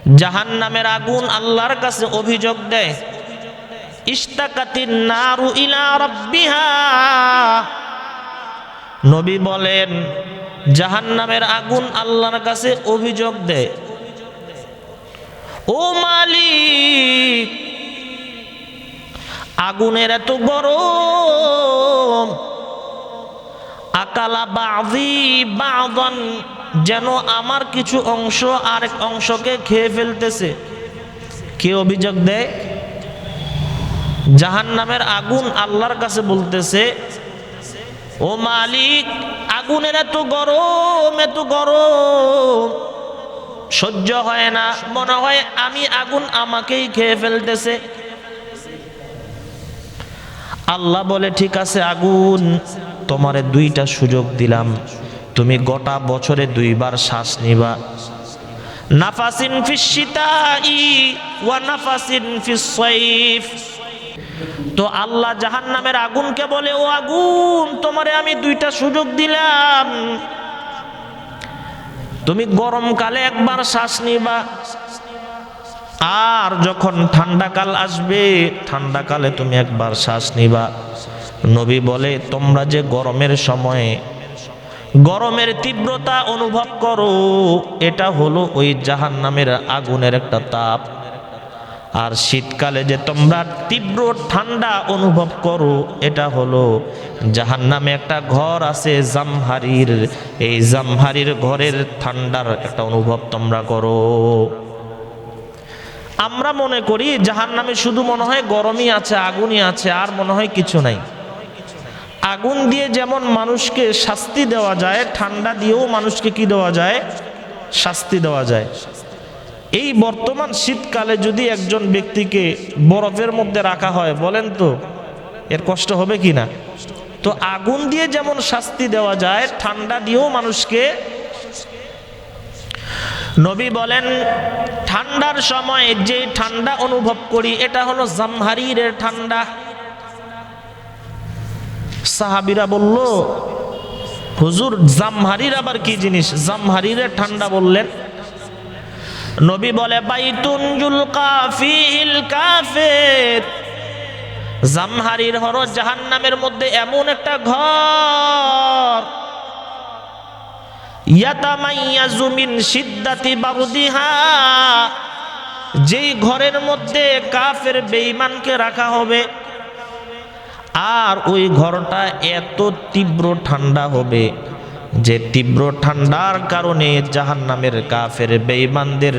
জাহান্নামের আগুন আল্লাহর কাছে অভিযোগ দেয়, ইশতাকাতিন নারু ইলা রাব্বিহা। নবী বলেন জাহান্নামের আগুন আল্লাহর কাছে অভিযোগ দেয়, ও মালিক, আগুনের এত গরম, আকালা বাযী বাযন, যেন আমার কিছু অংশ আরেক অংশকে খেয়ে ফেলতেছে। কে অভিযোগ দেয়? জাহান্নামের আগুন আল্লাহর কাছে বলতেছে, ও মালিক, আগুনের এত গরম, এত গরম, সহ্য হয় না, মনে হয় আমি আগুন আমাকেই খেয়ে ফেলতেছে। আল্লাহ বলে, ঠিক আছে আগুন, তোমারে দুইটা সুযোগ দিলাম, তুমি গোটা বছরে দুইবার শ্বাস নিবা, নাফাসিন ফিস শিতাই ওয়া নাফাসিন ফিস সাইফ। তো আল্লাহ জাহান্নামের আগুনকে বলে, ও আগুন, তোমারে আমি দুইটা সুযোগ দিলাম, তুমি গরমকালে একবার শ্বাস নিবা, আর যখন ঠান্ডাকাল আসবে ঠান্ডাকালে তুমি একবার শ্বাস নিবা। নবী বলে, তোমরা যে গরমের সময়ে গরমের তীব্রতা অনুভব করো, এটা হলো ওই জাহান্নামের আগুনের একটা তাপ। আর শীতকালে যে তোমরা তীব্র ঠান্ডা অনুভব করো, এটা হলো জাহান্নামে একটা ঘর আছে জামহারির, এই জামহারির ঘরের ঠান্ডার একটা অনুভব তোমরা করো। আমরা মনে করি জাহান্নামে শুধু মনে হয় গরমই আছে, আগুনই আছে, আর মনে হয় কিছু নাই। আগুন দিয়ে যেমন মানুষকে শাস্তি দেওয়া যায়, ঠান্ডা দিয়েও মানুষকে কি দেওয়া যায়? শাস্তি দেওয়া যায়। এই বর্তমান শীতকালে যদি একজন ব্যক্তিকে বরফের মধ্যে রাখা হয়, বলেন তো এর কষ্ট হবে কি না? তো আগুন দিয়ে যেমন শাস্তি দেওয়া যায়, ঠান্ডা দিয়েও মানুষকে। নবী বলেন, ঠান্ডার সময় যে ঠান্ডা অনুভব করি, এটা হলো জামহারিরের ঠান্ডা। সাহাবীরা বলল, হুজুর, জামহারির আবার কি জিনিস? জামহারিরের ঠান্ডা বললেন। নবী বলে, বাইতুন যুলকা ফিহিল কাফির, জামহারির হলো জাহান্নামের মধ্যে এমন একটা ঘর, ইয়াতামাইয়াজু মিন শিদ্দাতি বারদিহা, যেই ঘরের মধ্যে কাফের বেঈমানকে রাখা হবে, আর ওই ঘরটা এত তীব্র ঠান্ডা হবে যে তীব্র ঠান্ডার কারণে জাহান্নামের কাফের বেঈমানদের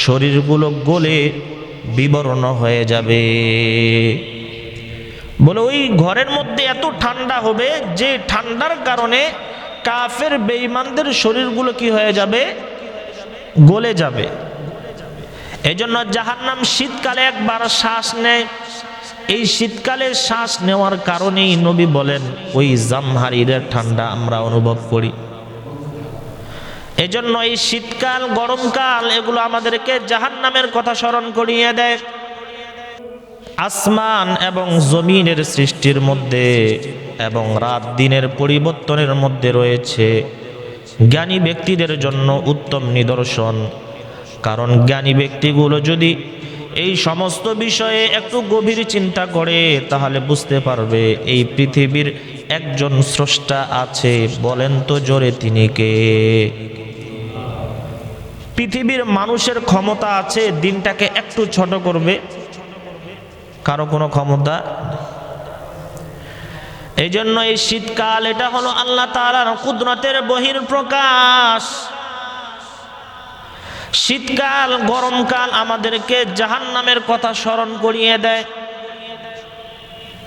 শরীরগুলো গলে বিবর্ণ হয়ে যাবে। বলে ওই ঘরের মধ্যে এত ঠান্ডা হবে যে ঠান্ডার কারণে কাফের বেঈমানদের শরীরগুলো কি হয়ে যাবে? গলে যাবে। এজন্য জাহান্নাম শীতকালে একবার শ্বাস নেয়। এই শীতকালে শ্বাস নেওয়ার কারণেই নবী বলেন ওই জামহারিরের ঠান্ডা আমরা অনুভব করি। এজন্য এই শীতকাল, গরমকাল, এগুলো আমাদেরকে জাহান্নামের কথা স্মরণ করিয়ে দেয়। আসমান এবং জমিনের সৃষ্টির মধ্যে এবং রাত দিনের পরিবর্তনের মধ্যে রয়েছে জ্ঞানী ব্যক্তিদের জন্য উত্তম নিদর্শন। কারণ জ্ঞানী ব্যক্তিগুলো যদি এই সমস্ত বিষয়ে একটু গভীর চিন্তা করে, তাহলে বুঝতে পারবে এই পৃথিবীর একজন স্রষ্টা আছে। বলেন তো জোরে, তিনি কে? পৃথিবীর মানুষের ক্ষমতা আছে দিনটাকে একটু ছোট করবে, কারো কোনো ক্ষমতা। এই জন্য এই শীতকাল, এটা হলো আল্লাহ তাআলার কুদরতের বহিঃপ্রকাশ। শীতকাল, গরমকাল আমাদেরকে জাহান্নামের কথা স্মরণ করিয়ে দেয়।